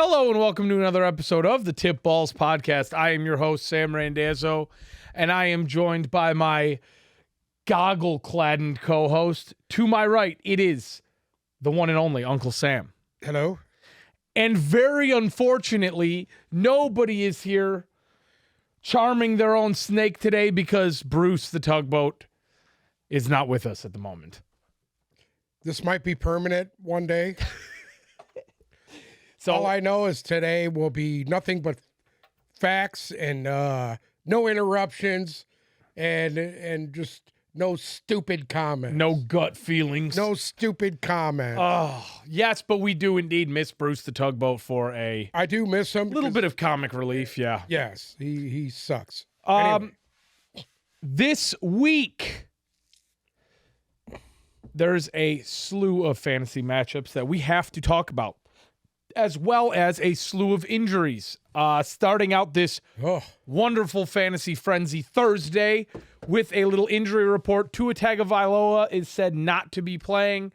Hello and welcome to another episode of the Tip Balls Podcast. I am your host, Sam Randazzo, and I am joined by my goggle-clad co-host. To my right, it is the one and only Uncle Sam. Hello. And very unfortunately, nobody is here charming their own snake today because Bruce the tugboat is not with us at the moment. This might be permanent one day. So all I know is today will be nothing but facts and no interruptions and just no stupid comments. no gut feelings. No stupid comments. Oh, yes, but we do indeed miss Bruce the tugboat for a I do miss him. little bit of comic relief, yeah. Yes, he sucks. Anyway. This week, there's a slew of fantasy matchups that we have to talk about, as well as a slew of injuries. Starting out this Oh, wonderful fantasy frenzy Thursday with a little injury report. Tua Tagovailoa is said not to be playing.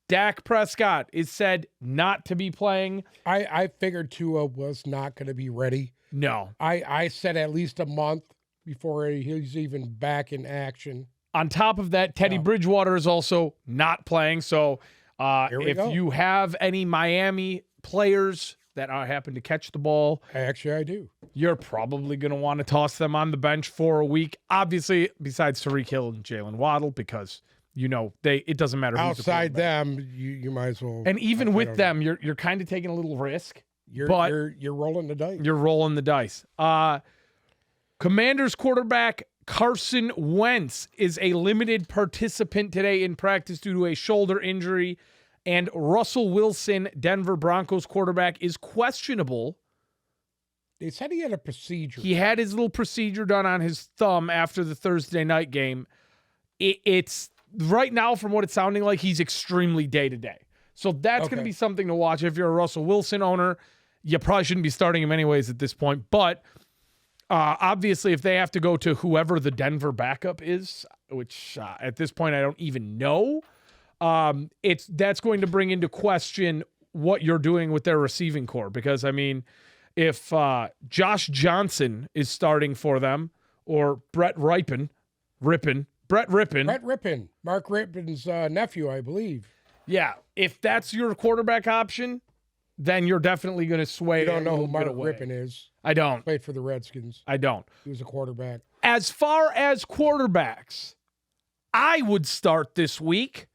Dak Prescott is said not to be playing. I figured Tua was not going to be ready. No. I said at least a month before he's even back in action. On top of that, Teddy Bridgewater is also not playing. So we if go. you have any Miami players that happen to catch the ball, Actually, I do. you're probably going to want to toss them on the bench for a week. Obviously, besides Tyreek Hill and Jalen Waddle, because it doesn't matter who's the Outside quarterback. them, you might as well. And even I with don't them, you're kind of taking a little risk. You're But- you're rolling the dice. You're rolling the dice. Commanders quarterback Carson Wentz is a limited participant today in practice due to a shoulder injury. And Russell Wilson, Denver Broncos quarterback, is questionable. They said he had a procedure. He had his little procedure done on his thumb after the Thursday night game. It's right now, from what it's sounding like, he's extremely day-to-day. So that's going to Okay. be something to watch. If you're a Russell Wilson owner, you probably shouldn't be starting him anyways at this point. But obviously, if they have to go to whoever the Denver backup is, which at this point I don't even know, that's going to bring into question what you're doing with their receiving core. Because, I mean, if Josh Johnson is starting for them, or Brett Rippin, Brett Rippin, Mark Rippin's nephew, I believe. yeah, if that's your quarterback option, then you're definitely going to sway. You don't a know who little bit Mark away. Rippin is. I don't. Played for the Redskins. I don't. He was a quarterback. As far as quarterbacks, I would start this week.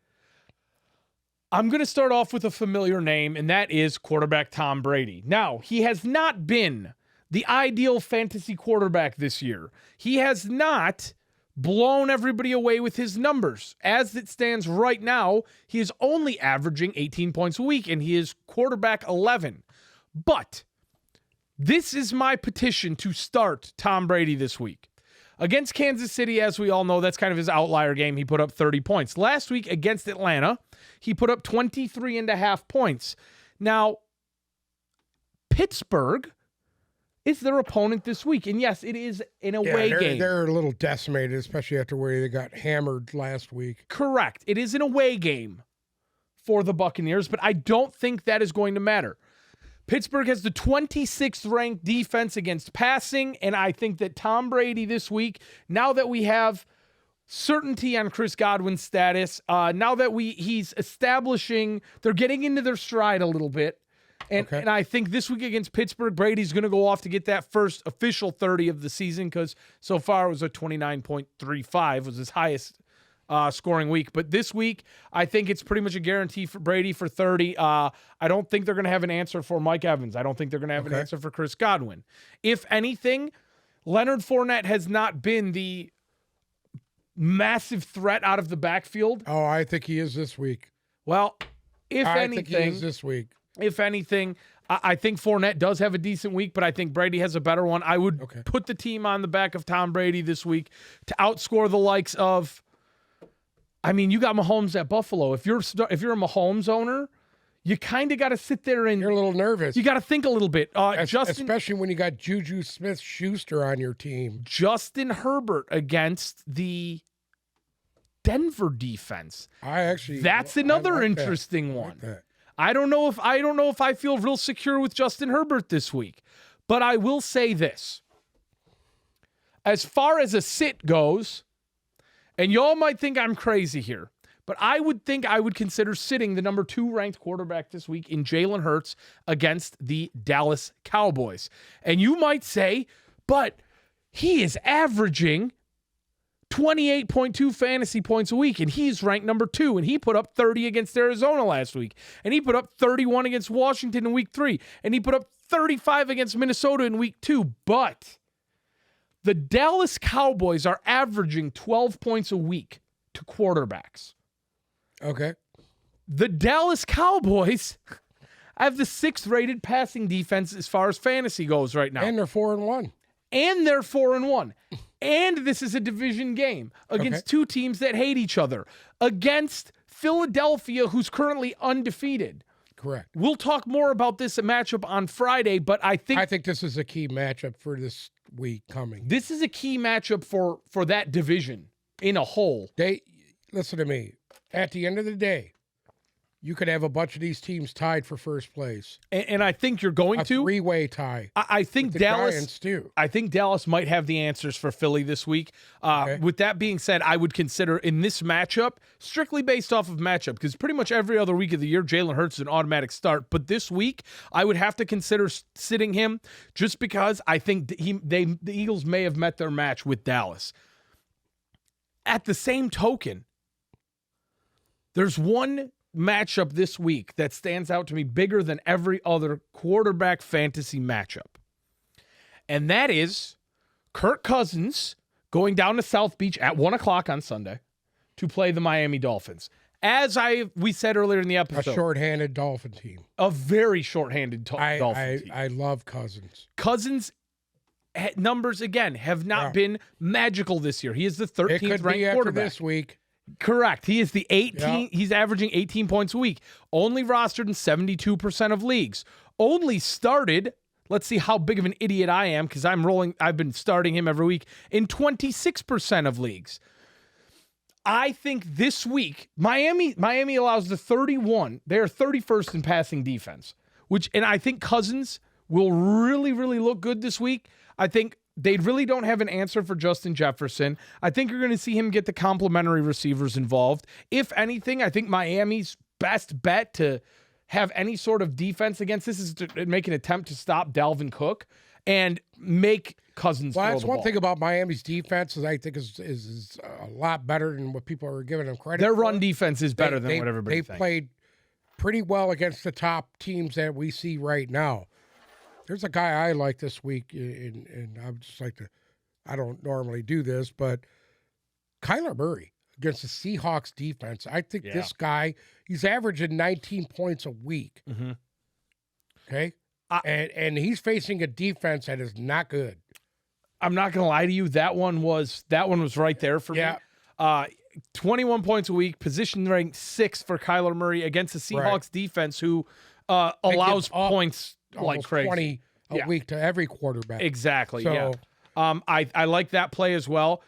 I'm going to start off with a familiar name, and that is quarterback Tom Brady. Now, he has not been the ideal fantasy quarterback this year. He has not blown everybody away with his numbers. As it stands right now, he is only averaging 18 points a week, and he is quarterback 11. But this is my petition to start Tom Brady this week. Against Kansas City, as we all know, that's kind of his outlier game. He put up 30 points. Last week against Atlanta, he put up 23.5 points. Now, Pittsburgh is their opponent this week. And yes, it is an away game. They're a little decimated, especially after where they got hammered last week. Correct. It is an away game for the Buccaneers, but I don't think that is going to matter. Pittsburgh has the 26th ranked defense against passing, and I think that Tom Brady this week, now that we have certainty on Chris Godwin's status, now that he's establishing, they're getting into their stride a little bit, and I think this week against Pittsburgh, Brady's going to go off to get that first official 30 of the season, because so far it was a 29.35, was his highest scoring week. But this week, I think it's pretty much a guarantee for Brady for 30. I don't think they're going to have an answer for Mike Evans. I don't think they're going to have an answer for Chris Godwin. If anything, Leonard Fournette has not been the massive threat out of the backfield. Oh, I think he is this week. Well, if I think he anything, is this week. if anything, I think Fournette does have a decent week, but I think Brady has a better one. I would put the team on the back of Tom Brady this week to outscore the likes of, I mean, you got Mahomes at Buffalo. If you're a Mahomes owner, you kind of got to sit there and You're a little nervous. you got to think a little bit. Especially when you got Juju Smith-Schuster on your team. Justin Herbert against the Denver defense. That's That's another I like interesting that. I one. like that. I don't know if I feel real secure with Justin Herbert this week. But I will say this. As far as a sit goes, and y'all might think I'm crazy here, but I would think I would consider sitting the number 2 ranked quarterback this week in Jalen Hurts against the Dallas Cowboys. And you might say, but he is averaging 28.2 fantasy points a week, and he's ranked number 2, and he put up 30 against Arizona last week, and he put up 31 against Washington in week 3, and he put up 35 against Minnesota in week 2. But the Dallas Cowboys are averaging 12 points a week to quarterbacks. Okay. The Dallas Cowboys have the 6th rated passing defense as far as fantasy goes right now. And they're 4-1. And they're 4-1. And this is a division game against 2 teams that hate each other. Against Philadelphia, who's currently undefeated. Correct. We'll talk more about this matchup on Friday, but I think this is a key matchup for this week coming. this is a key matchup for that division in a whole. Listen to me. At the end of the day, you could have a bunch of these teams tied for first place. And I think you're going A to. 3-way tie. I think The Dallas. Giants too. I think Dallas might have the answers for Philly this week. With that being said, I would consider in this matchup, strictly based off of matchup, because pretty much every other week of the year, Jalen Hurts is an automatic start. But this week, I would have to consider sitting him just because I think the Eagles may have met their match with Dallas. At the same token, there's one matchup this week that stands out to me bigger than every other quarterback fantasy matchup. And that is Kirk Cousins going down to South Beach at 1 o'clock on Sunday to play the Miami Dolphins. As we said earlier in the A episode, shorthanded Dolphin team. a very shorthanded Dolphin team. I love Cousins. Cousins' numbers, again, have not been magical this year. He is the It 13th could ranked be after quarterback. this week. Correct. He is the 18. Yeah. He's averaging 18 points a week. Only rostered in 72% of leagues. Only started, let's see how big of an idiot I am because I've been starting him every week in 26% of leagues. I think this week, Miami allows the 31. They are 31st in passing defense, and I think Cousins will really, really look good this week. I think they really don't have an answer for Justin Jefferson. I think you're going to see him get the complementary receivers involved. If anything, I think Miami's best bet to have any sort of defense against this is to make an attempt to stop Dalvin Cook and make Cousins throw That's the one ball. thing about Miami's defense is I think is a lot better than what people are giving them credit Their for. run defense is better than what everybody They thinks. played pretty well against the top teams that we see right now. There's a guy I like this week, and I would just like to, I don't normally do this, but Kyler Murray against the Seahawks defense. I think this guy, he's averaging 19 points a week. Mm-hmm. Okay? And he's facing a defense that is not good. I'm not going to lie to you. That one was right there for me. 21 points a week, position ranked 6th for Kyler Murray against the Seahawks defense, who allows points like Almost crazy. 20 a week to every quarterback. Exactly. So- yeah. I like that play as well.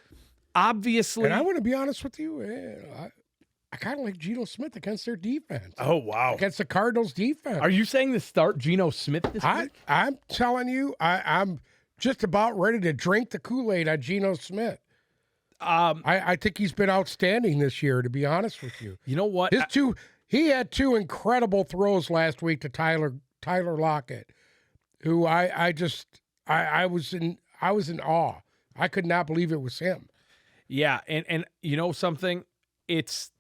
Obviously. And I want to be honest with you, I kind of like Geno Smith against their defense. Oh wow. Against the Cardinals defense. Are you saying to start Geno Smith this week? I'm telling you, I'm just about ready to drink the Kool-Aid on Geno Smith. I think he's been outstanding this year, to be honest with you. You know what? He had 2 incredible throws last week to Tyler Lockett, who I was in awe. I could not believe it was him. Yeah, and you know something? It's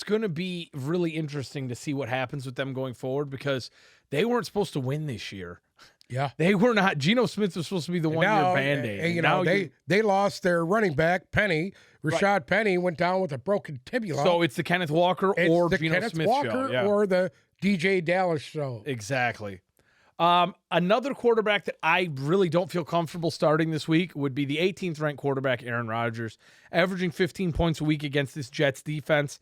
going to be really interesting to see what happens with them going forward because they weren't supposed to win this year. Yeah. They were not. Geno Smith was supposed to be the one-year Band-Aid. And, you know, they lost their running back, Penny. Rashad Penny went down with a broken tibia. So it's the Kenneth Walker or the Geno Kenneth Smith Walker show. Yeah. or the DJ Dallas show. Exactly. Another quarterback that I really don't feel comfortable starting this week would be the 18th ranked quarterback, Aaron Rodgers, averaging 15 points a week against this Jets defense.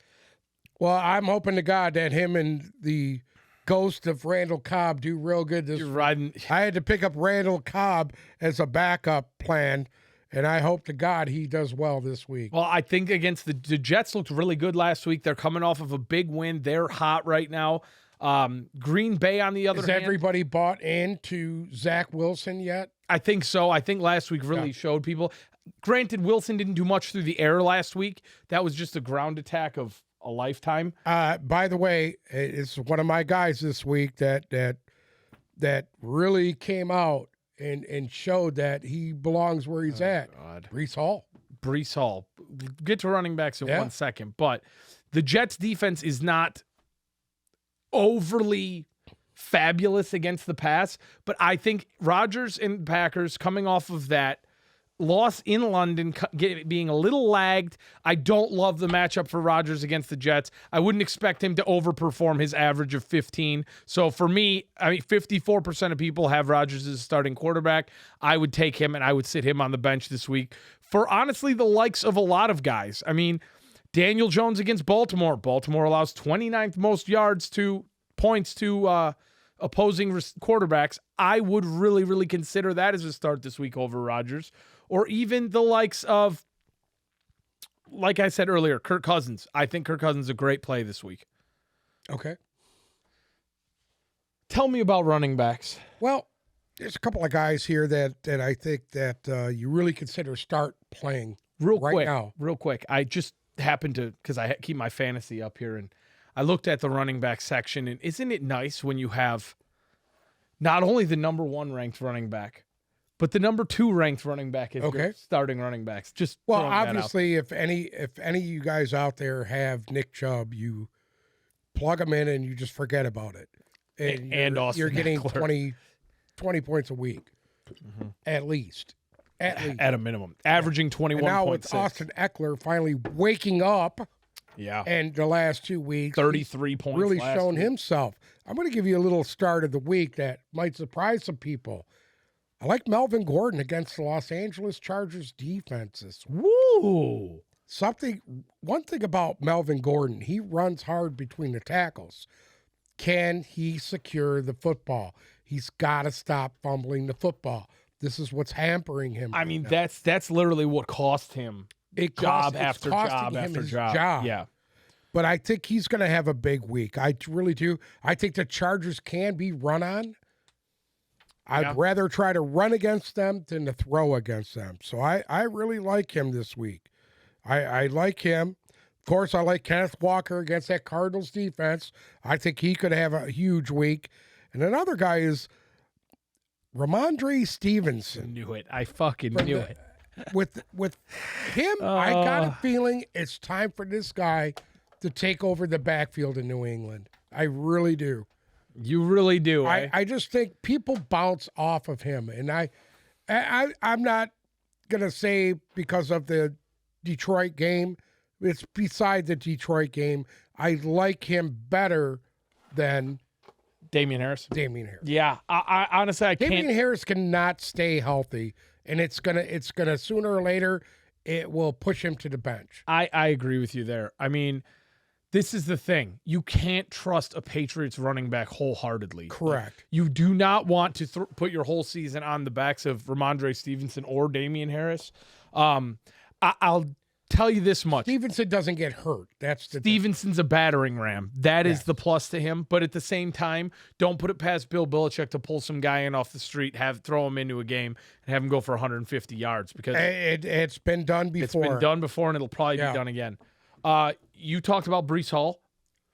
Well, I'm hoping to God that him and the ghost of Randall Cobb do real good this week. Riding. I had to pick up Randall Cobb as a backup plan, and I hope to God he does well this week. Well, I think against the Jets looked really good last week. They're coming off of a big win. They're hot right now. Green Bay, on the other Has hand, everybody bought into Zach Wilson yet? I think so. I think last week really showed people. Granted, Wilson didn't do much through the air last week. That was just a ground attack of a lifetime. By the way, it's one of my guys this week that really came out and showed that he belongs where he's at. God. Breece Hall. Breece Hall. Get to running backs in 1 second. But the Jets defense is not overly fabulous against the pass. But I think Rodgers and Packers coming off of that loss in London, being a little lagged. I don't love the matchup for Rodgers against the Jets. I wouldn't expect him to overperform his average of 15. So for me, 54% of people have Rodgers as a starting quarterback. I would take him and I would sit him on the bench this week for honestly the likes of a lot of guys. Daniel Jones against Baltimore. Baltimore allows 29th most points to opposing quarterbacks. I would really, really consider that as a start this week over Rodgers. Or even the likes of, like I said earlier, Kirk Cousins. I think Kirk Cousins is a great play this week. Okay. Tell me about running backs. Well, there's a couple of guys here that I think that you really consider start playing Real quick. I just happened to, because I keep my fantasy up here, and I looked at the running back section, and isn't it nice when you have not only the number 1 ranked running back, but the number 2 ranked running back is your starting running backs. Just obviously, if any of you guys out there have Nick Chubb, you plug him in and you just forget about it. And you're getting 20 points a week, at least. At a minimum. Averaging 21.6. And now with Austin Eckler finally waking up, and the last 2 weeks, 33 points really last shown week. himself. I'm going to give you a little start of the week that might surprise some people. I like Melvin Gordon against the Los Angeles Chargers defenses. Woo! One thing about Melvin Gordon, he runs hard between the tackles. Can he secure the football? He's got to stop fumbling the football. This is what's hampering him. That's literally what cost him job after job after job. Yeah. But I think he's going to have a big week. I really do. I think the Chargers can be run on. I'd rather try to run against them than to throw against them. So I really like him this week. I like him. Of course, I like Kenneth Walker against that Cardinals defense. I think he could have a huge week. And another guy is Ramondre Stevenson. Knew it. I fucking knew it. With him, I got a feeling it's time for this guy to take over the backfield in New England. I really do. You really do. I just think people bounce off of him, and I'm not gonna say because of the Detroit game. It's beside the Detroit game. I like him better than Damian Harris. Yeah, I honestly I can't. Damian Harris cannot stay healthy, and it's gonna sooner or later it will push him to the bench. I agree with you there. This is the thing. You can't trust a Patriots running back wholeheartedly. Correct. You do not want to put your whole season on the backs of Ramondre Stevenson or Damian Harris. I'll tell you this much. Stevenson doesn't get hurt. Stevenson's a battering ram. That is the plus to him. But at the same time, don't put it past Bill Belichick to pull some guy in off the street, throw him into a game, and have him go for 150 yards. Because it's been done before. It's been done before, and it'll probably be done again. You talked about Breece Hall.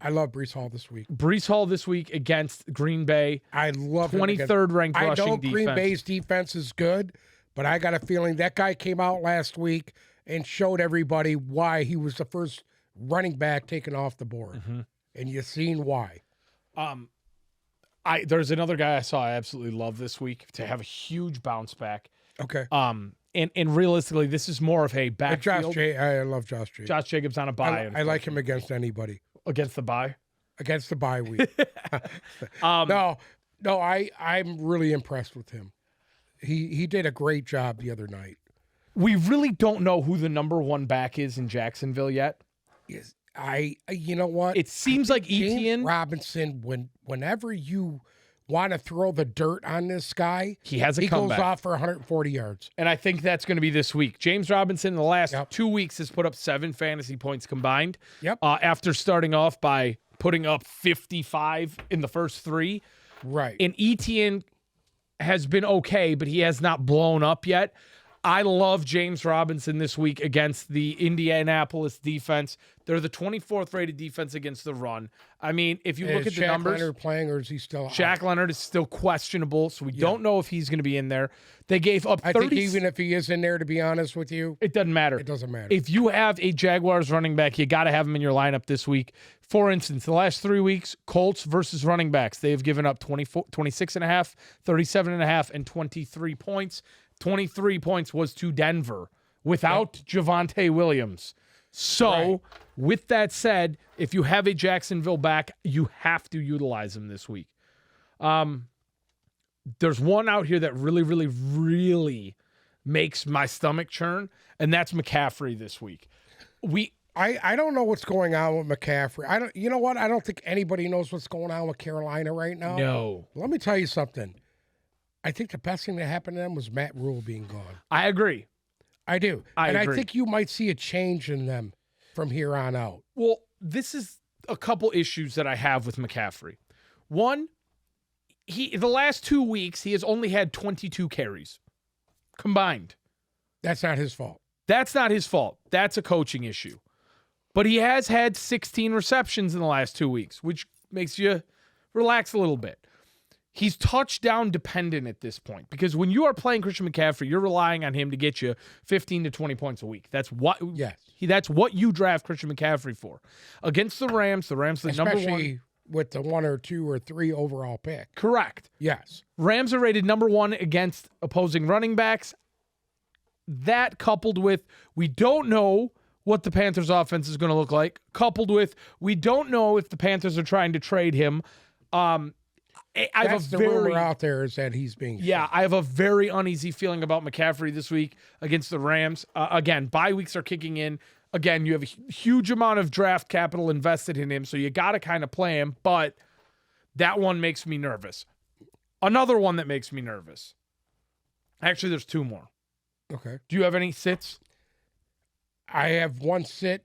I love Breece Hall this week. Breece Hall this week against Green Bay. I love 23rd ranked rushing defense. I know Green Bay's defense is good, but I got a feeling that guy came out last week and showed everybody why he was the first running back taken off the board. And you've seen why. There's another guy I saw I absolutely love this week to have a huge bounce back. Okay. And realistically, this is more of a backfield. I love Josh Jacobs. Josh Jacobs on a bye. I like him against anybody. Against the bye? Against the bye week. No, I'm really impressed with him. He did a great job the other night. We really don't know who the number 1 back is in Jacksonville yet. Yes, you know what? It seems like Etienne James Robinson. Whenever you want to throw the dirt on this guy, he has a he comeback. Goes off for 140 yards. And I think that's going to be this week. James Robinson in the last 2 weeks has put up 7 fantasy points combined. Yep. After starting off by putting up 55 in the first 3. Right. And Etienne has been okay, but he has not blown up yet. I love James Robinson this week against the Indianapolis defense. They're the 24th rated defense against the run. I mean, if you look at the Shaq numbers, Leonard playing, or is he still out? Shaq Leonard is still questionable, so we don't know if he's going to be in there. They gave up 30. I think even if he is in there, to be honest with you, it doesn't matter. It doesn't matter. If you have a Jaguars running back, you got to have him in your lineup this week. For instance, the last 3 weeks, Colts versus running backs, they have given up 26.5, 37.5, and 23 points. 23 points was to Denver without Javonte Williams. So, with that said, if you have a Jacksonville back, you have to utilize him this week. There's one out here that really, really, really makes my stomach churn, and that's McCaffrey this week. I don't know what's going on with McCaffrey. You know what? I don't think anybody knows what's going on with Carolina right now. No. Let me tell you something. I think the best thing that happened to them was Matt Rule being gone. I agree. I do. I agree. I think you might see a change in them from here on out. Well, this is a couple issues that I have with McCaffrey. One, the last 2 weeks, he has only had 22 carries combined. That's not his fault. That's not his fault. That's a coaching issue. But he has had 16 receptions in the last 2 weeks, which makes you relax a little bit. He's touchdown dependent at this point because when you are playing Christian McCaffrey, you're relying on him to get you 15 to 20 points a week. That's what that's what you draft Christian McCaffrey for. Against the Rams the Especially number 1 with the 1 or 2 or 3 overall pick. Correct. Yes. Rams are rated number 1 against opposing running backs. That coupled with we don't know what the Panthers offense is going to look like, coupled with we don't know if the Panthers are trying to trade him. The rumor out there is that he's being shipped. I have a very uneasy feeling about McCaffrey this week against the Rams. Again, bye weeks are kicking in. Again, you have a huge amount of draft capital invested in him, so you got to kind of play him, but that one makes me nervous. Another one that makes me nervous. Actually, there's 2 more. Okay. Do you have any sits? I have one sit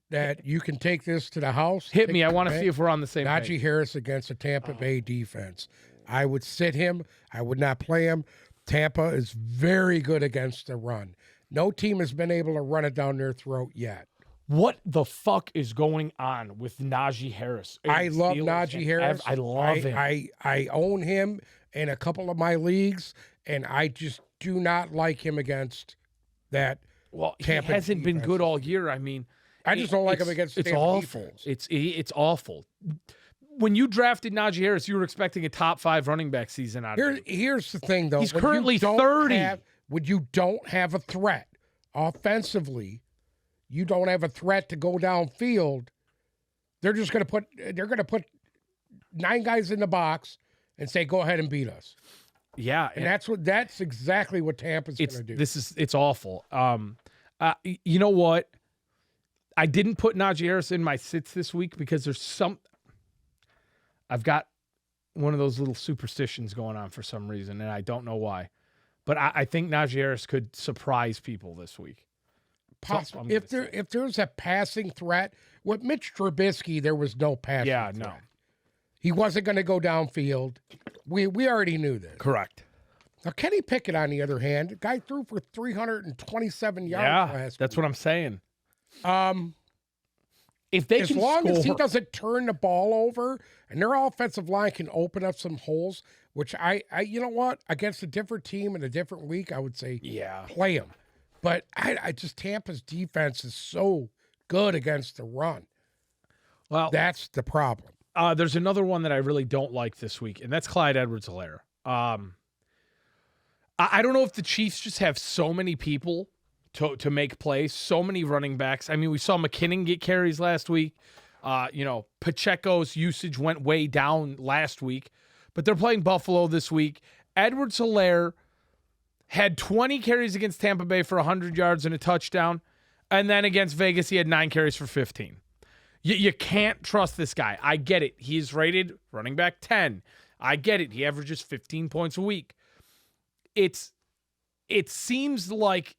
that you can take this to the house. Hit me. I want to see if we're on the same page. Najee Harris against the Tampa Bay defense. I would sit him. I would not play him. Tampa is very good against the run. No team has been able to run it down their throat yet. What the fuck is going on with Najee Harris? I love Najee Harris. I love him. I own him in a couple of my leagues, and I just do not like him against that Tampa he hasn't been defense. good all year. I mean, I just don't like him against it's Tampa awful. defense. It's awful. When you drafted Najee Harris, you were expecting a top 5 running back season out of him. Here's the thing, though. He's currently 30. When you don't have a threat offensively, you don't have a threat to go downfield. They're going to put 9 guys in the box and say, "Go ahead and beat us." Yeah, and that's exactly what Tampa's going to do. It's awful. You know what? I didn't put Najee Harris in my sits this week because I've got one of those little superstitions going on for some reason, and I don't know why. But I think Najee Harris could surprise people this week. Possible. If there's a passing threat, with Mitch Trubisky, there was no passing threat. No. He wasn't going to go downfield. We already knew this. Correct. Now, Kenny Pickett, on the other hand, the guy threw for 327 yards last that's week. what I'm saying. If they as long as he doesn't turn the ball over and their offensive line can open up some holes, which I you know what, against a different team in a different week, I would say play him. But I just Tampa's defense is so good against the run. Well, that's the problem. There's another one that I really don't like this week, and that's Clyde Edwards-Helaire. I don't know if the Chiefs just have so many people to make plays, so many running backs. I mean, we saw McKinnon get carries last week. Pacheco's usage went way down last week, but they're playing Buffalo this week. Edwards-Helaire had 20 carries against Tampa Bay for 100 yards and a touchdown, and then against Vegas, he had 9 carries for 15. You can't trust this guy. I get it. He's rated running back 10. I get it. He averages 15 points a week. It seems like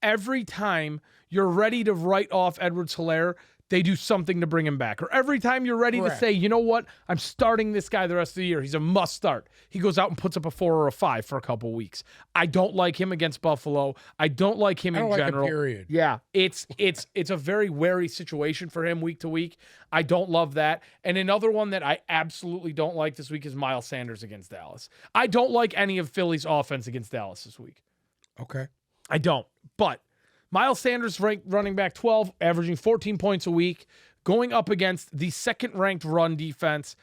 every time you're ready to write off Edwards-Helaire, they do something to bring him back. Or every time you're ready to say, you know what, I'm starting this guy the rest of the year. He's a must start. He goes out and puts up a 4 or a 5 for a couple weeks. I don't like him against Buffalo. I don't like him in general. Like him, period. Yeah, it's a very wary situation for him week to week. I don't love that. And another one that I absolutely don't like this week is Miles Sanders against Dallas. I don't like any of Philly's offense against Dallas this week. Okay. I don't. But Miles Sanders ranked running back 12, averaging 14 points a week, going up against the second-ranked run defense.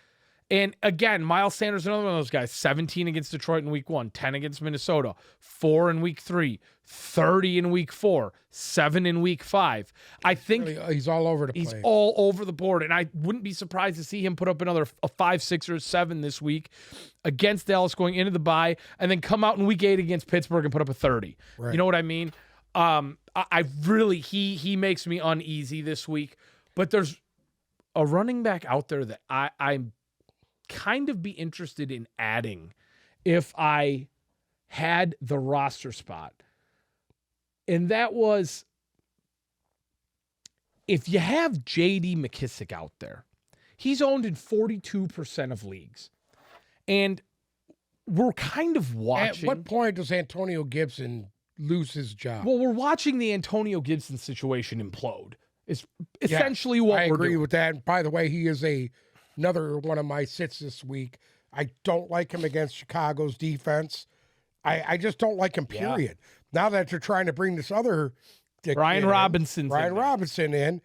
And again, Miles Sanders, another one of those guys, 17 against Detroit in week 1, 10 against Minnesota, 4 in week 3, 30 in week 4, 7 in week 5. I think he's all over the place. He's all over the board, and I wouldn't be surprised to see him put up another 5, 6, or 7 this week against Dallas going into the bye, and then come out in week 8 against Pittsburgh and put up a 30. Right. You know what I mean? I really, he makes me uneasy this week, but there's a running back out there that I'm kind of be interested in adding if I had the roster spot. And that was, if you have J.D. McKissic out there, he's owned in 42% of leagues. And we're kind of watching. At what point does Antonio Gibson lose his job? Well, we're watching the Antonio Gibson situation implode. Is essentially what we're doing. I agree with that. And by the way, he is another one of my sits this week. I don't like him against Chicago's defense. I just don't like him, period. Yeah. Now that you're trying to bring this other Brian Robinson in,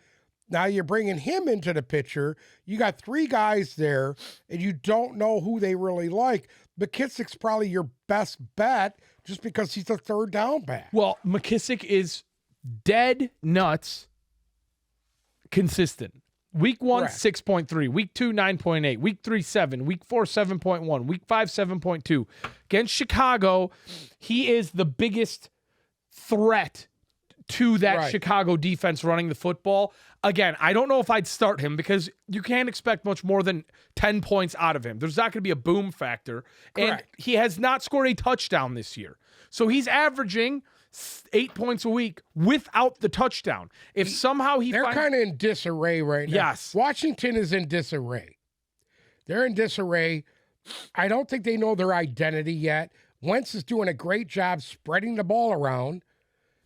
now you're bringing him into the picture. You got 3 guys there, and you don't know who they really like. McKissic's probably your best bet just because he's a third down back. Well, McKissic is dead nuts consistent. Week 1, 6.3. Week 2, 9.8. Week 3, 7. Week 4, 7.1. Week 5, 7.2. Against Chicago, he is the biggest threat to that Chicago defense running the football. Again, I don't know if I'd start him because you can't expect much more than 10 points out of him. There's not going to be a boom factor. And he has not scored a touchdown this year. So he's averaging 8 points a week without the touchdown. If somehow they're kind of in disarray right now. Yes. Washington is in disarray. They're in disarray. I don't think they know their identity yet. Wentz is doing a great job spreading the ball around,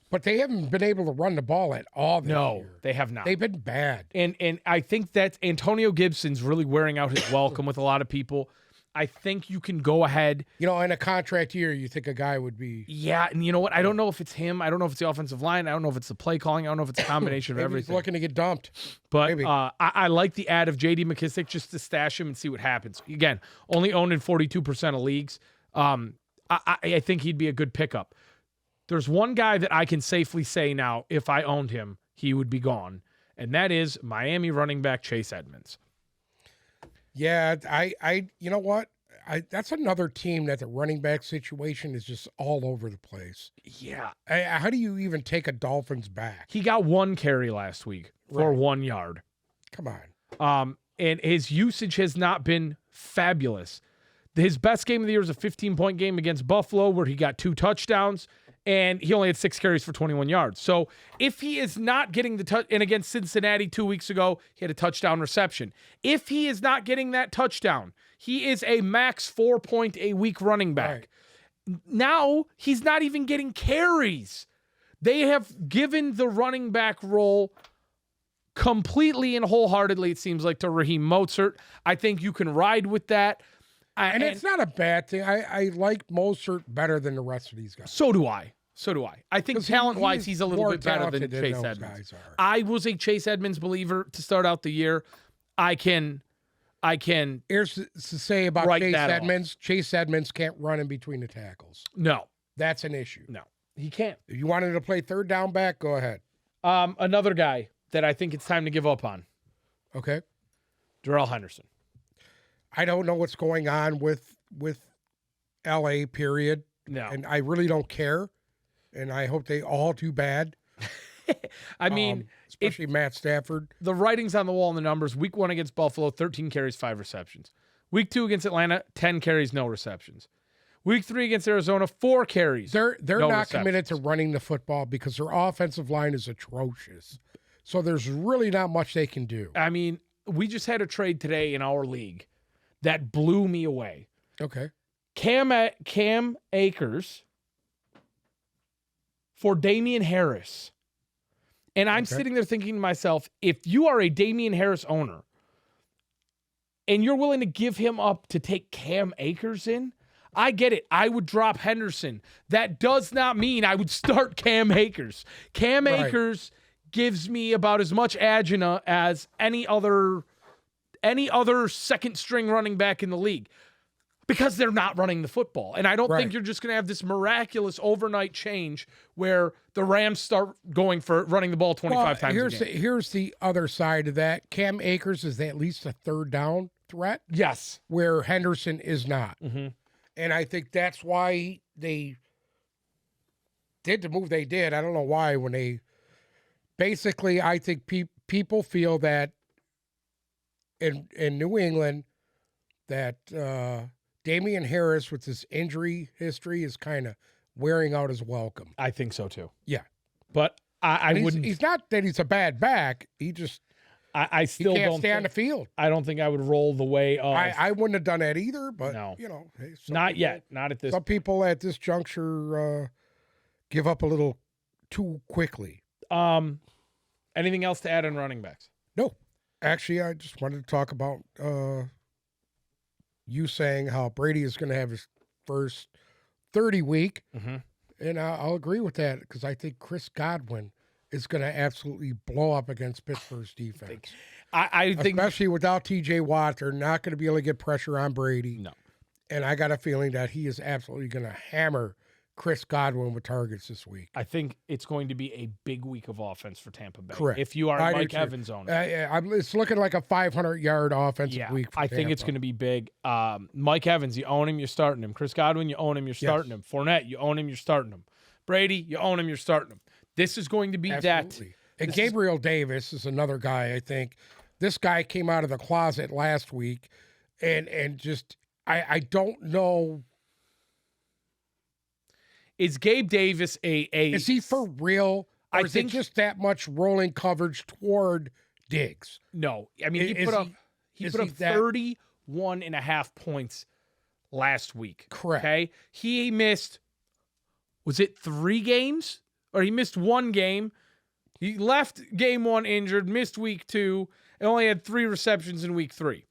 but they haven't been able to run the ball at all this year. No, they have not. They've been bad. And I think that Antonio Gibson's really wearing out his welcome with a lot of people. I think you can go ahead. You know, in a contract year, you think a guy would be. Yeah, and you know what? I don't know if it's him. I don't know if it's the offensive line. I don't know if it's the play calling. I don't know if it's a combination of everything. He's looking to get dumped. But I like the ad of J.D. McKissic just to stash him and see what happens. Again, only owned in 42% of leagues. I think he'd be a good pickup. There's one guy that I can safely say now, if I owned him, he would be gone, and that is Miami running back Chase Edmonds. Yeah, I you know what? That's another team that the running back situation is just all over the place. Yeah. How do you even take a Dolphins back? He got 1 carry last week for 1 yard. Come on. And his usage has not been fabulous. His best game of the year was a 15-point game against Buffalo where he got 2 touchdowns. And he only had 6 carries for 21 yards. So if he is not getting the touch, and against Cincinnati 2 weeks ago, he had a touchdown reception. If he is not getting that touchdown, he is a max 4-point-a-week running back. Right. Now he's not even getting carries. They have given the running back role completely and wholeheartedly, it seems like, to Raheem Mostert. I think you can ride with that. And it's not a bad thing. I like Mostert better than the rest of these guys. So do I. I think talent-wise, he's a little bit better than Chase Edmonds. I was a Chase Edmonds believer to start out the year. I can. Here's to say about Chase Edmonds. Chase Edmonds can't run in between the tackles. No. That's an issue. No, he can't. If you wanted to play third down back, go ahead. Another guy that I think it's time to give up on. Okay. Darrell Henderson. I don't know what's going on with LA, period. No. And I really don't care. And I hope they all do bad. I mean, especially Matt Stafford. The writing's on the wall in the numbers. Week 1 against Buffalo, 13 carries, 5 receptions. Week 2 against Atlanta, 10 carries, no receptions. Week 3 against Arizona, 4 carries. They're not committed to running the football because their offensive line is atrocious. So there's really not much they can do. I mean, we just had a trade today in our league that blew me away. Okay. Cam Akers for Damian Harris. And I'm sitting there thinking to myself, if you are a Damian Harris owner and you're willing to give him up to take Cam Akers in, I get it. I would drop Henderson. That does not mean I would start Cam Akers. Cam Akers gives me about as much agina as any other second string running back in the league because they're not running the football. And I don't think you're just going to have this miraculous overnight change where the Rams start going for running the ball 25 times a game. Here's the other side of that. Cam Akers is at least a third down threat. Yes. Where Henderson is not. Mm-hmm. And I think that's why they did the move they did. I don't know why when they basically, I think people feel that in New England that Damian Harris with his injury history is kind of wearing out his welcome. I think so too. Yeah. But I wouldn't. He's not that he's a bad back. He just I still can't don't stay on the field. I don't think I would roll the way of. I wouldn't have done that either, but No. Hey, Not yet. Not at this. Some people at this juncture give up a little too quickly. Anything else to add on running backs? No. Actually, I just wanted to talk about you saying how Brady is going to have his first 30 week. Mm-hmm. And I'll agree with that because I think Chris Godwin is going to absolutely blow up against Pittsburgh's defense. I think, especially without T.J. Watt, they're not going to be able to get pressure on Brady. No. And I got a feeling that he is absolutely going to hammer Chris Godwin with targets this week. I think it's going to be a big week of offense for Tampa Bay. Correct. If you are I Mike do too. Evans owner. It's looking like a 500-yard offensive week for I think it's going to be big. Mike Evans, you own him, you're starting him. Chris Godwin, you own him, you're starting him. Fournette, you own him, you're starting him. Brady, you own him, you're starting him. This is going to be absolutely. And Gabriel Davis is another guy, I think. This guy came out of the closet last week, and just I don't know. Is Gabe Davis Is he for real? Or is it just that much rolling coverage toward Diggs? No. I mean, he put up 31 and a half points last week. Correct. Okay. He missed, was it 3 games? Or he missed 1 game. He left game 1 injured, missed week 2, and only had 3 receptions in week 3.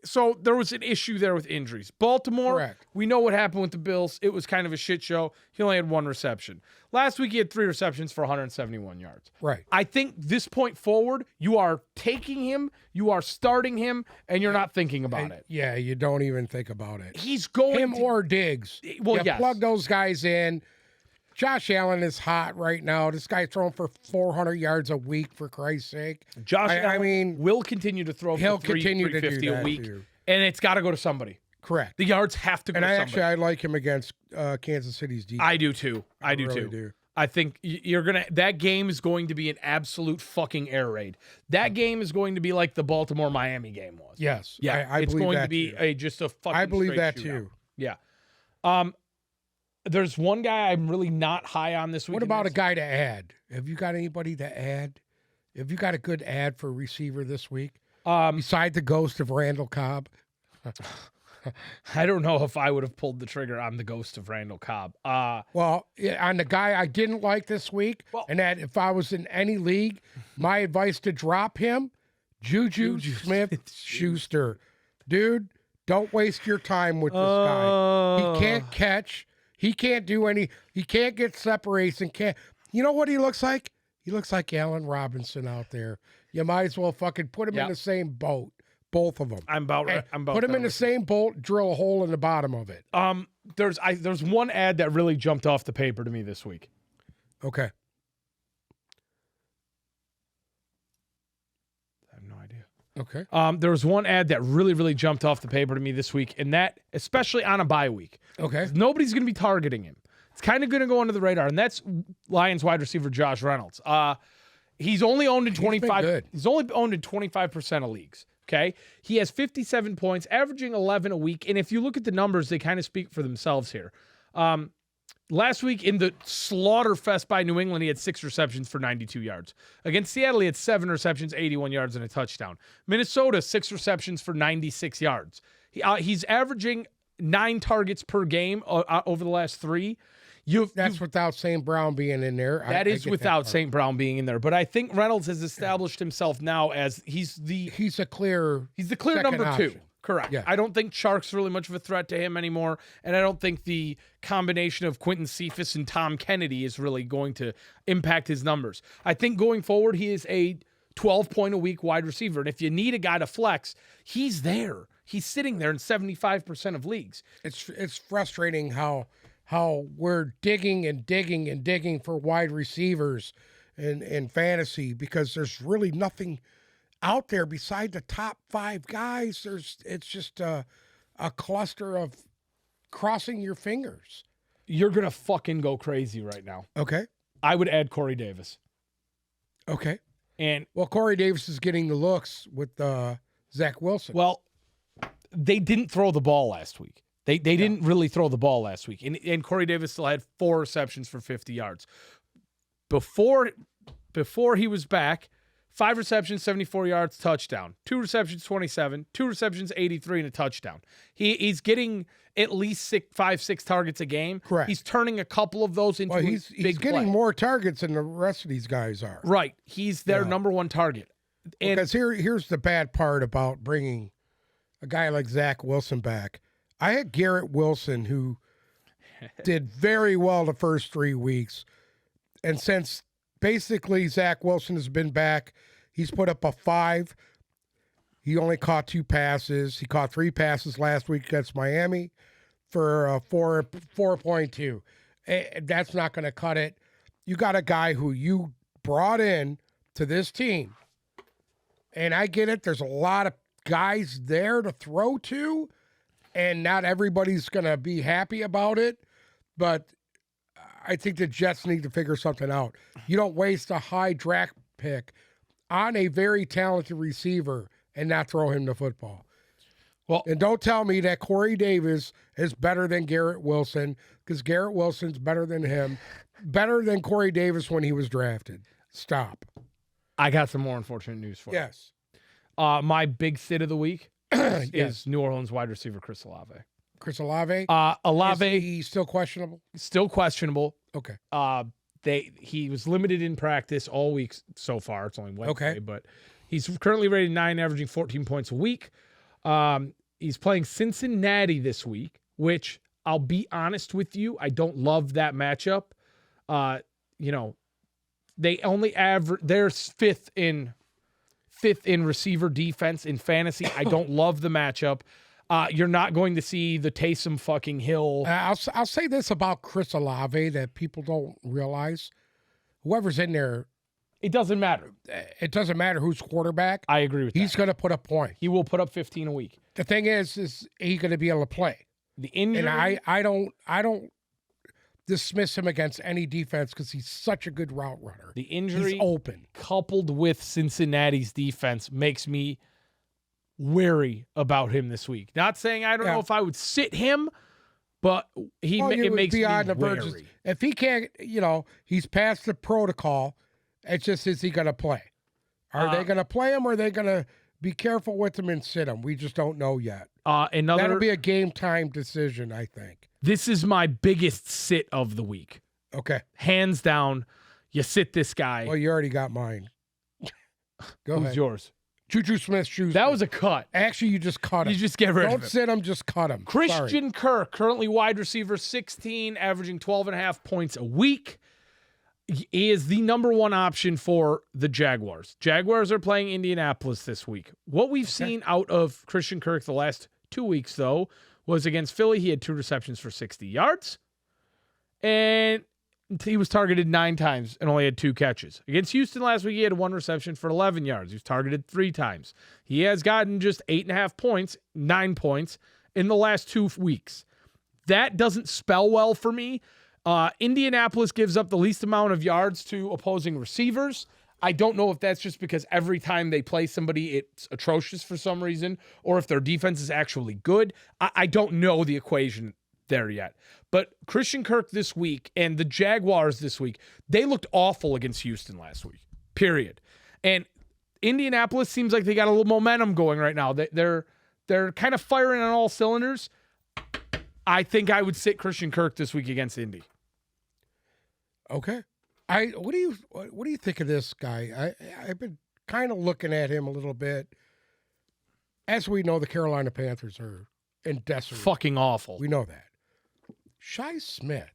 So there was an issue there with injuries. Baltimore, correct. We know what happened with the Bills. It was kind of a shit show. He only had 1 reception. Last week, he had 3 receptions for 171 yards. Right. I think this point forward, you are taking him, you are starting him, and you're not thinking about it. Yeah, you don't even think about it. He's going or Diggs. Well, you plug those guys in. Josh Allen is hot right now. This guy's throwing for 400 yards a week, for Christ's sake. Josh Allen will continue to throw for 350 a week, and it's got to go to somebody. Correct. The yards have to go to somebody. I like him against Kansas City's defense. I do too. I really do. I think that game is going to be an absolute fucking air raid. That game is going to be like the Baltimore-Miami game was. Yes. Yeah. I it's believe going that to be too. just a fucking I believe that shootout. too. Yeah. There's one guy I'm really not high on this week. What about a guy to add? Have you got anybody to add? Have you got a good ad for receiver this week? Beside the ghost of Randall Cobb? I don't know if I would have pulled the trigger on the ghost of Randall Cobb. Well, on the guy I didn't like this week, and that if I was in any league, my advice to drop him, Juju Smith-Schuster. Dude, don't waste your time with this guy. He can't catch. He can't do he can't get separation. You know what he looks like? He looks like Allen Robinson out there. You might as well fucking put him in the same boat. Both of them. I'm about put him in the same boat, drill a hole in the bottom of it. There's one ad that really jumped off the paper to me this week. Okay. I have no idea. Okay. There was one ad that really, really jumped off the paper to me this week, and that, especially on a bye week. Okay. Nobody's going to be targeting him. It's kind of going to go under the radar, and that's Lions wide receiver Josh Reynolds. He's only owned in 25. He's only owned in 25% of leagues. Okay. He has 57 points, averaging 11 a week. And if you look at the numbers, they kind of speak for themselves here. Last week in the slaughter fest by New England, he had 6 receptions for 92 yards. Against Seattle, he had 7 receptions, 81 yards, and a touchdown. Minnesota, 6 receptions for 96 yards. He's averaging 9 targets per game over the last 3. That's without St. Brown being in there. That is without St. Brown being in there. But I think Reynolds has established himself now as he's the clear number option. 2. Correct. Yeah. I don't think Chark's really much of a threat to him anymore, and I don't think the combination of Quentin Cephas and Tom Kennedy is really going to impact his numbers. I think going forward, he is a 12-point-a-week wide receiver, and if you need a guy to flex, he's there. He's sitting there in 75% of leagues. It's frustrating how we're digging and digging and digging for wide receivers in fantasy because there's really nothing out there beside the top 5 guys. It's just a cluster of crossing your fingers. You're going to fucking go crazy right now. Okay. I would add Corey Davis. Okay. And Corey Davis is getting the looks with Zach Wilson. Well, they didn't throw the ball last week. They didn't really throw the ball last week. And Corey Davis still had 4 receptions for 50 yards. Before he was back, 5 receptions, 74 yards, touchdown. 2 receptions, 27. 2 receptions, 83, and a touchdown. He's getting at least 5-6 targets a game. Correct. He's turning a couple of those into he's big getting play. more targets than the rest of these guys are. Right. He's their number 1 target. And because here's the bad part about bringing a guy like Zach Wilson back. I had Garrett Wilson, who did very well the first 3 weeks. And since basically Zach Wilson has been back, he's put up a 5. He only caught 2 passes. He caught 3 passes last week against Miami for 4.2. That's not going to cut it. You got a guy who you brought in to this team. And I get it. There's a lot of guys there to throw to. And not everybody's going to be happy about it, but I think the Jets need to figure something out. You don't waste a high draft pick on a very talented receiver and not throw him the football. Well, and don't tell me that Corey Davis is better than Garrett Wilson, because Garrett Wilson's better than him, better than Corey Davis when he was drafted. Stop. I got some more unfortunate news for you. Yes. My big sit of the week is New Orleans wide receiver Chris Olave. Chris Olave? Olave. Is he still questionable? Still questionable. Okay. He was limited in practice all week so far. It's only Wednesday, Okay. But he's currently rated 9, averaging 14 points a week. He's playing Cincinnati this week, which I'll be honest with you, I don't love that matchup. They only average, they're fifth in receiver defense in fantasy. I don't love the matchup. You're not going to see the Taysom fucking Hill. I'll say this about Chris Olave that people don't realize. Whoever's in there, It doesn't matter. it doesn't matter who's quarterback. I agree with He's that. going to put a point. He will put up 15 a week. The thing is he going to be able to play? The injury. And I don't dismiss him against any defense because he's such a good route runner. The injury He's open. coupled with Cincinnati's defense makes me wary about him this week. Not saying I don't know if I would sit him, but it makes me on the verge. wary. If he can't, he's past the protocol. It's just, is he going to play? Are they going to play him, or are they going to be careful with him and sit him? We just don't know yet. That'll be a game time decision, I think. This is my biggest sit of the week. Okay. Hands down, you sit this guy. Well, you already got mine. Go Who's ahead. yours? Juju Smith-Schuster. That was a cut. Actually, you just cut him. You just get rid of Don't him. sit him, just cut him. Christian Kirk, currently wide receiver 16, averaging 12.5 points a week. He is the number 1 option for the Jaguars. Jaguars are playing Indianapolis this week. What we've seen out of Christian Kirk the last 2 weeks, though, was against Philly. He had 2 receptions for 60 yards. And he was targeted 9 times and only had 2 catches. Against Houston last week, he had 1 reception for 11 yards. He was targeted 3 times. He has gotten just 8.5 points, 9 points in the last 2 weeks. That doesn't spell well for me. Indianapolis gives up the least amount of yards to opposing receivers. I don't know if that's just because every time they play somebody, it's atrocious for some reason, or if their defense is actually good. I don't know the equation there yet. But Christian Kirk this week and the Jaguars this week, they looked awful against Houston last week, period. And Indianapolis seems like they got a little momentum going right now. They're kind of firing on all cylinders. I think I would sit Christian Kirk this week against Indy. Okay. What do you think of this guy? I've been kind of looking at him a little bit. As we know, the Carolina Panthers are in desperate. Fucking awful. We know that. Shi Smith.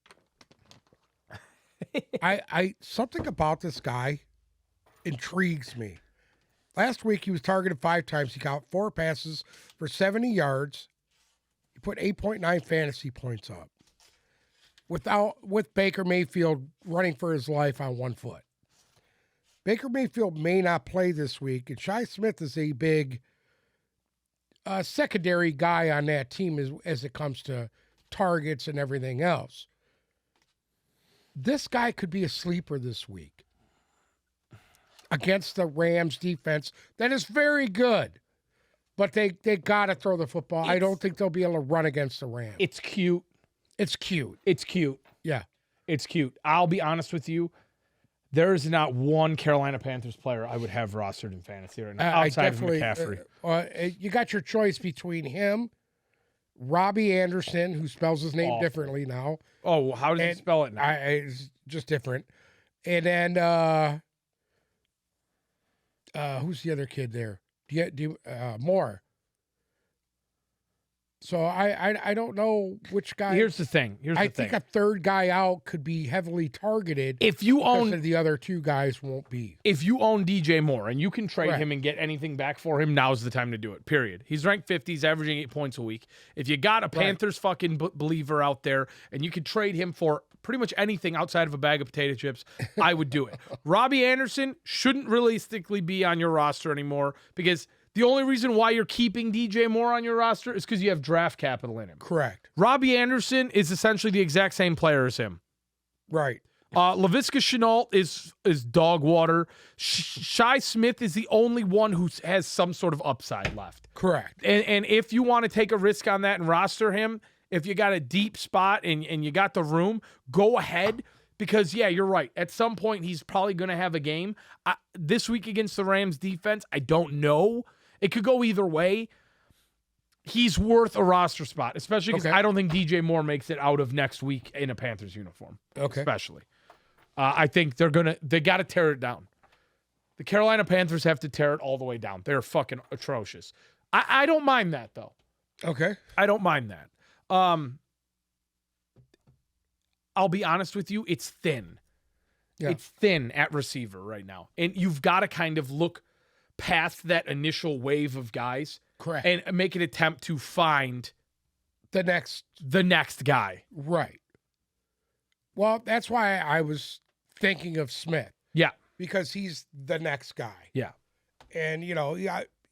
I something about this guy intrigues me. Last week he was targeted 5 times. He got 4 passes for 70 yards. He put 8.9 fantasy points up. With Baker Mayfield running for his life on 1 foot. Baker Mayfield may not play this week, and Shi Smith is a big secondary guy on that team as it comes to targets and everything else. This guy could be a sleeper this week against the Rams defense that is very good, but they got to throw the football. I don't think they'll be able to run against the Rams. It's cute. It's cute. It's cute. Yeah. It's cute. I'll be honest with you. There is not one Carolina Panthers player I would have rostered in fantasy right now outside of McCaffrey. You got your choice between him, Robbie Anderson, who spells his name differently now. Oh, how does he spell it now? It's just different. And then who's the other kid there? Moore. So I don't know which guy. Here's the thing. I think a third guy out could be heavily targeted. If you own the other 2 guys won't be. If you own DJ Moore and you can trade him and get anything back for him, now's the time to do it. Period. He's ranked 50. He's averaging 8 points a week. If you got a Panthers fucking believer out there and you could trade him for pretty much anything outside of a bag of potato chips, I would do it. Robbie Anderson shouldn't realistically be on your roster anymore because the only reason why you're keeping DJ Moore on your roster is because you have draft capital in him. Correct. Robbie Anderson is essentially the exact same player as him. Right. Laviska Shenault is dog water. Shi Smith is the only one who has some sort of upside left. Correct. And if you want to take a risk on that and roster him, if you got a deep spot and you got the room, go ahead. Because, yeah, you're right. At some point, he's probably going to have a game. This week against the Rams defense, I don't know. It could go either way. He's worth a roster spot, especially because I don't think DJ Moore makes it out of next week in a Panthers uniform. Okay. Especially. I think they got to tear it down. The Carolina Panthers have to tear it all the way down. They're fucking atrocious. I don't mind that, though. Okay. I don't mind that. I'll be honest with you, it's thin. Yeah. It's thin at receiver right now. And you've got to kind of look past that initial wave of guys. Correct. And make an attempt to find the next guy. Right. Well, that's why I was thinking of Smith. Yeah. Because he's the next guy. Yeah. And,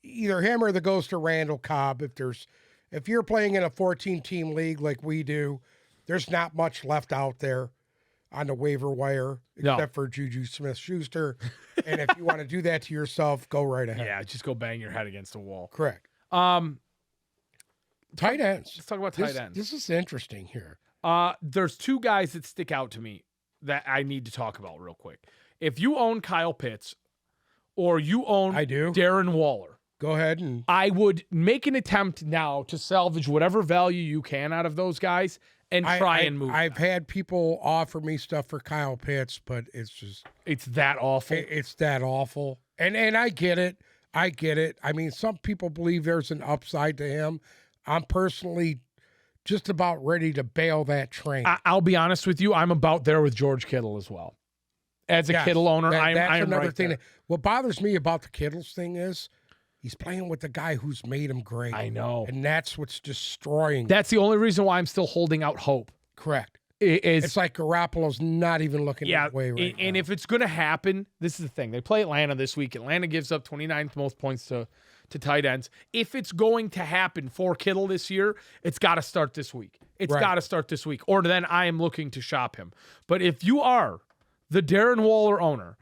either him or the ghost of Randall Cobb. If you're playing in a 14-team league like we do, there's not much left out there on the waiver wire except for Juju Smith-Schuster. And if you want to do that to yourself, go right ahead. Yeah, just go bang your head against the wall. Correct. Tight ends. Let's talk about tight ends. This is interesting here. There's 2 guys that stick out to me that I need to talk about real quick. If you own Kyle Pitts or you own Darren Waller, go ahead and I would make an attempt now to salvage whatever value you can out of those guys and try and move. I've had people offer me stuff for Kyle Pitts, but it's that awful. It's that awful. And I get it. I mean, some people believe there's an upside to him. I'm personally just about ready to bail that train. I'll be honest with you. I'm about there with George Kittle as well. As a Kittle owner, that's another thing. There. What bothers me about the Kittles thing is he's playing with the guy who's made him great. I know. And that's what's destroying. That's the only reason why I'm still holding out hope. Correct. It's like Garoppolo's not even looking that way right now. And if it's going to happen, this is the thing. They play Atlanta this week. Atlanta gives up 29th most points to tight ends. If it's going to happen for Kittle this year, it's got to start this week. It's got to start this week. Or then I am looking to shop him. But if you are the Darren Waller owner,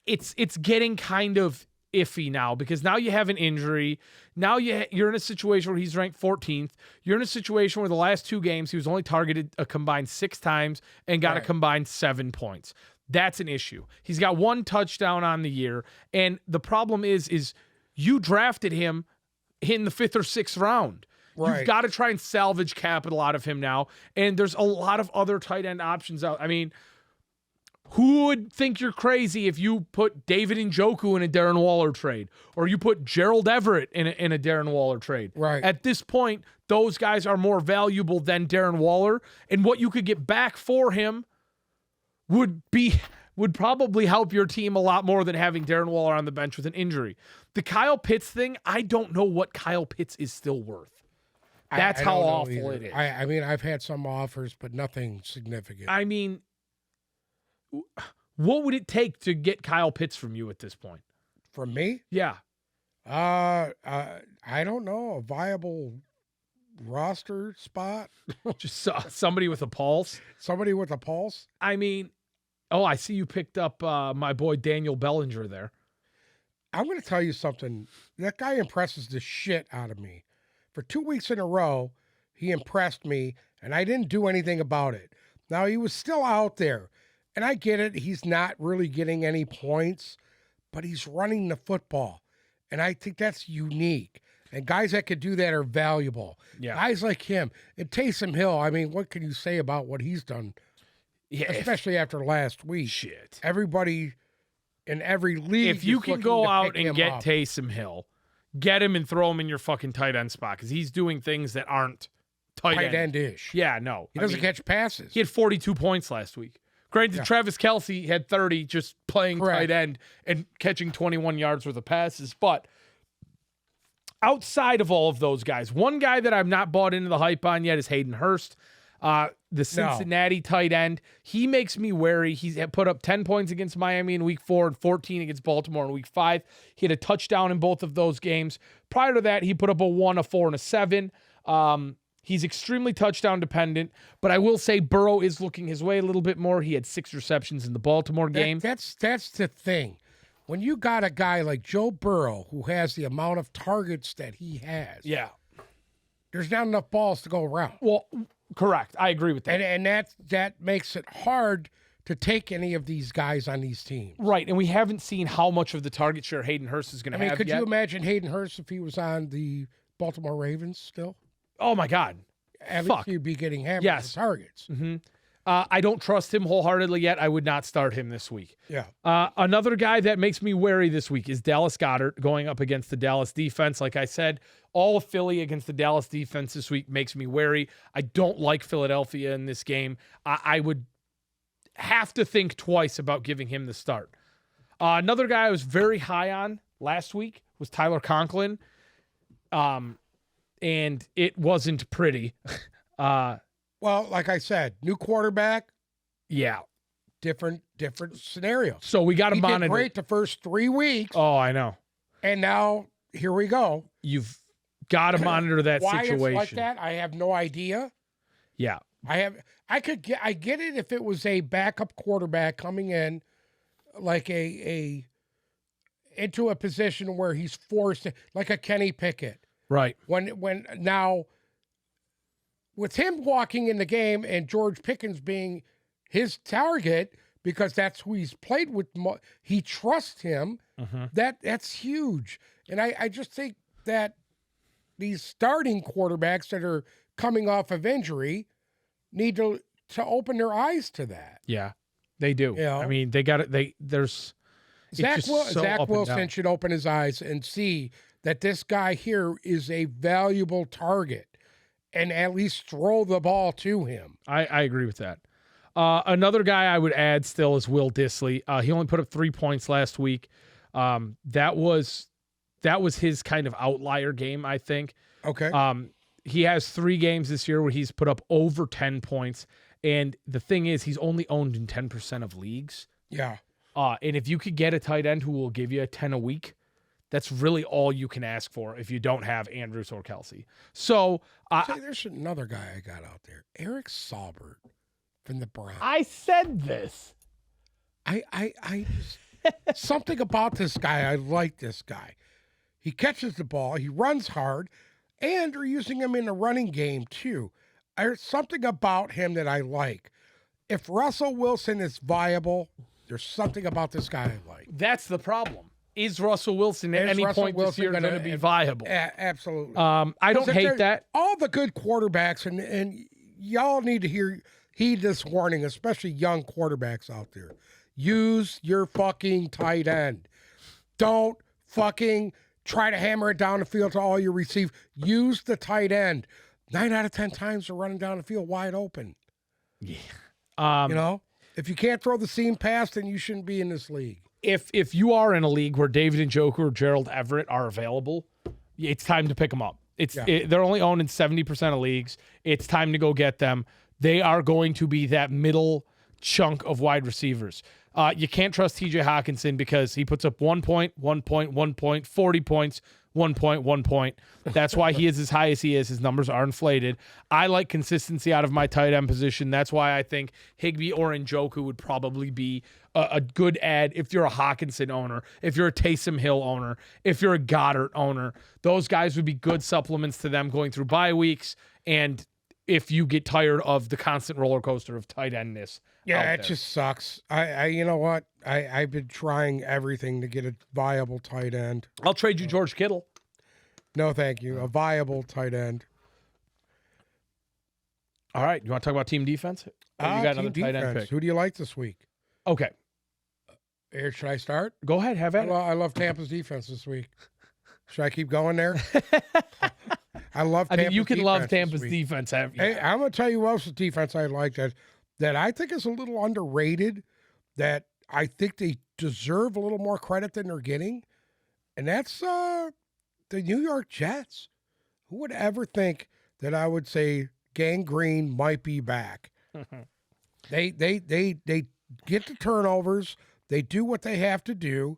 it's getting kind of iffy now because now you have an injury. Now you're in a situation where he's ranked 14th. You're in a situation where the last 2 games he was only targeted a combined 6 times and got a combined 7 points. That's an issue. He's got 1 touchdown on the year, and the problem is you drafted him in the 5th or 6th round. Right. You've got to try and salvage capital out of him now, and there's a lot of other tight end options out. I mean, who would think you're crazy if you put David Njoku in a Darren Waller trade, or you put Gerald Everett in a Darren Waller trade? Right. At this point, those guys are more valuable than Darren Waller, and what you could get back for him would probably help your team a lot more than having Darren Waller on the bench with an injury. The Kyle Pitts thing, I don't know what Kyle Pitts is still worth. That's I how don't know awful either. it is. I mean, I've had some offers, but nothing significant. I mean, what would it take to get Kyle Pitts from you at this point? From me? Yeah. I don't know. A viable roster spot? Just somebody with a pulse. Somebody with a pulse? I mean, I see you picked up my boy Daniel Bellinger there. I'm going to tell you something. That guy impresses the shit out of me. For 2 weeks in a row, he impressed me, and I didn't do anything about it. Now, he was still out there, and I get it. He's not really getting any points, but he's running the football, and I think that's unique. And guys that could do that are valuable. Yeah. Guys like him. And Taysom Hill, I mean, what can you say about what he's done, especially after last week? Shit. Everybody in every league. If you is can looking go to out pick and him get up. Taysom Hill, get him and throw him in your fucking tight end spot because he's doing things that aren't tight end. end-ish. Yeah, no. He doesn't catch passes. He had 42 points last week. Granted, Yeah. Travis Kelce had 30 just playing Correct. tight end and catching 21 yards worth of passes. But outside of all of those guys, one guy that I've not bought into the hype on yet is Hayden Hurst, the Cincinnati tight end. He makes me wary. He's put up 10 points against Miami in week 4 and 14 against Baltimore in week 5. He had a touchdown in both of those games. Prior to that, he put up a 1, a 4, and a 7. He's extremely touchdown dependent, but I will say Burrow is looking his way a little bit more. He had 6 receptions in the Baltimore game. That's the thing. When you got a guy like Joe Burrow who has the amount of targets that he has, Yeah. there's not enough balls to go around. Well, correct. I agree with that. And that makes it hard to take any of these guys on these teams. Right, and we haven't seen how much of the target share Hayden Hurst is going to I mean, have could yet. you imagine Hayden Hurst if he was on the Baltimore Ravens still? Oh, my God. At Fuck. least he'd be getting hammered Yes. with targets. I don't trust him wholeheartedly yet. I would not start him this week. Yeah. Another guy that makes me wary this week is Dallas Goedert going up against the Dallas defense. Like I said, all of Philly against the Dallas defense this week makes me wary. I don't like Philadelphia in this game. I would have to think twice about giving him the start. Another guy I was very high on last week was Tyler Conklin. And it wasn't pretty. Well, like I said, new quarterback, Yeah. different scenario. So we got to He did monitor. great the first 3 weeks, Oh, I know. and now here we go. You've got to monitor that Why situation. it's like that, I have no idea. Yeah. I get it if it was a backup quarterback coming in like a into a position where he's forced to, like a Kenny Pickett. Right. When now with him walking in the game and George Pickens being his target because that's who he's played with, he trusts him. That's huge. And I just think that these starting quarterbacks that are coming off of injury need to open their eyes to that. Yeah. They do. You know? I mean, they got it. There's Zach it's just so up Zach and Wilson down. should open his eyes and see that this guy here is a valuable target and at least throw the ball to him. I agree with that. Another guy I would add still is Will Dissly. He only put up 3 points last week. That was his kind of outlier game, I think. Okay. He has 3 games this year where he's put up over 10 points. And the thing is, he's only owned in 10% of leagues. Yeah. And if you could get a tight end who will give you 10 a week, that's really all you can ask for if you don't have Andrews or Kelce. So Say, there's another guy I got out there, Eric Saubert from the Browns. I said this. I just Something about this guy, I like this guy. He catches the ball, he runs hard, and they're using him in the running game too. There's something about him that I like. If Russell Wilson is viable, there's something about this guy I like. That's the problem. Is Russell Wilson at Is any Russell point this Wilson year going to be viable? Absolutely. I don't hate that. All the good quarterbacks, and y'all need to heed this warning, especially young quarterbacks out there. Use your fucking tight end. Don't fucking try to hammer it down the field to all you receive. Use the tight end. 9 out of 10 times they're running down the field wide open. Yeah. If you can't throw the seam pass, then you shouldn't be in this league. If you are in a league where David Njoku or Gerald Everett are available, it's time to pick them up. They're only owned in 70% of leagues. It's time to go get them. They are going to be that middle chunk of wide receivers. You can't trust TJ Hawkinson because he puts up 1 point, 1 point, 1 point, 40 points, 1 point, 1 point. That's why he is as high as he is. His numbers are inflated. I like consistency out of my tight end position. That's why I think Higbee or Njoku would probably be a good add if you're a Hawkinson owner, if you're a Taysom Hill owner, if you're a Goddard owner. Those guys would be good supplements to them going through bye weeks, and if you get tired of the constant roller coaster of tight endness. Yeah, it just sucks. I you know what? I've been trying everything to get a viable tight end. I'll trade you George Kittle. No, thank you. A viable tight end. All right. You want to talk about team defense? Or you got another tight end pick? Who do you like this week? Okay. Here, should I start? Go ahead. Have at it. I love Tampa's defense this week. Should I keep going there? I love Tampa's you can love Tampa's defense. Hey, I'm going to tell you what else the defense I like that I think is a little underrated, that I think they deserve a little more credit than they're getting, and that's the New York Jets. Who would ever think that I would say Gang Green might be back? They get the turnovers. They do what they have to do,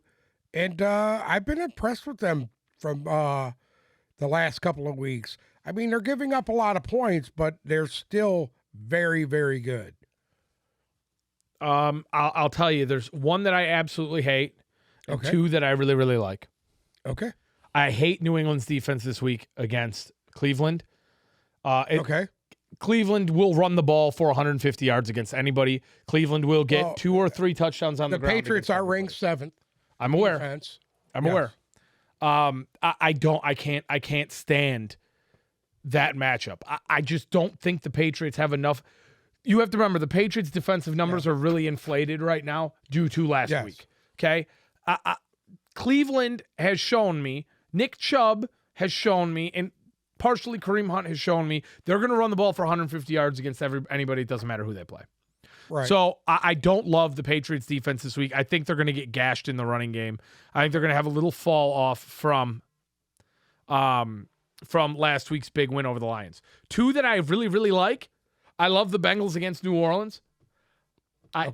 and I've been impressed with them from the last couple of weeks. I mean, they're giving up a lot of points, but they're still very, very good. I'll tell you, there's one that I absolutely hate, and two that I really, really like. Okay. I hate New England's defense this week against Cleveland. Cleveland will run the ball for 150 yards against anybody. Cleveland will get 2 or 3 touchdowns on the ground. The Patriots are ranked 7th. I'm aware. Defense. I'm aware. I can't stand that matchup. I just don't think the Patriots have enough. You have to remember the Patriots' defensive numbers are really inflated right now due to last week. Okay. Cleveland has shown me, Nick Chubb has shown me, and partially Kareem Hunt has shown me they're going to run the ball for 150 yards against anybody. It doesn't matter who they play. Right. So I don't love the Patriots defense this week. I think they're going to get gashed in the running game. I think they're going to have a little fall off from last week's big win over the Lions. 2 that I really, really like. I love the Bengals against New Orleans. I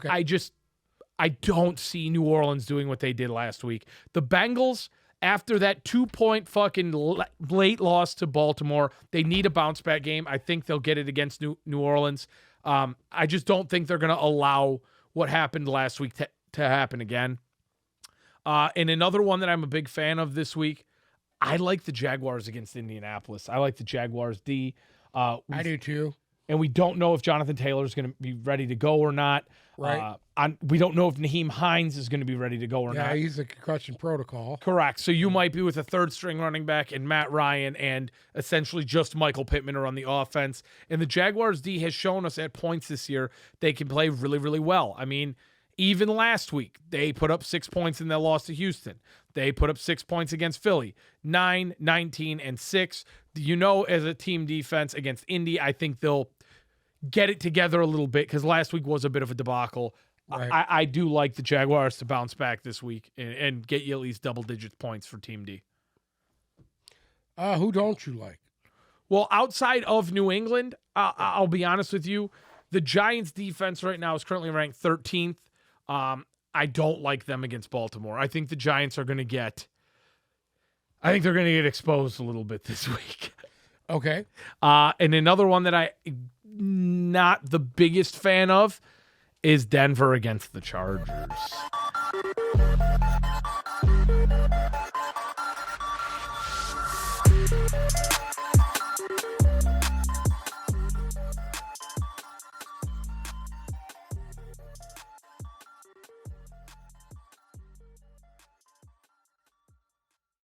don't see New Orleans doing what they did last week. The Bengals, after that 2-point fucking late loss to Baltimore, they need a bounce back game. I think they'll get it against New Orleans. I just don't think they're going to allow what happened last week to happen again. And another one that I'm a big fan of this week, I like the Jaguars against Indianapolis. I like the Jaguars D. I do too. And we don't know if Jonathan Taylor is going to be ready to go or not. Right. We don't know if Naheem Hines is going to be ready to go or not. Yeah, he's a concussion protocol. Correct. So you might be with a third-string running back and Matt Ryan and essentially just Michael Pittman are on the offense. And the Jaguars D has shown us at points this year they can play really, really well. I mean, even last week, they put up 6 points and they lost to Houston. They put up 6 points against Philly. 9, 19, and 6. You know, as a team defense against Indy, I think they'll get it together a little bit because last week was a bit of a debacle. Right. I do like the Jaguars to bounce back this week and get you at least double-digit points for Team D. Who don't you like? Well, outside of New England, I'll be honest with you, the Giants' defense right now is currently ranked 13th. I don't like them against Baltimore. I think the Giants are going to get exposed a little bit this week. Okay. And another one that I not the biggest fan of is Denver against the Chargers.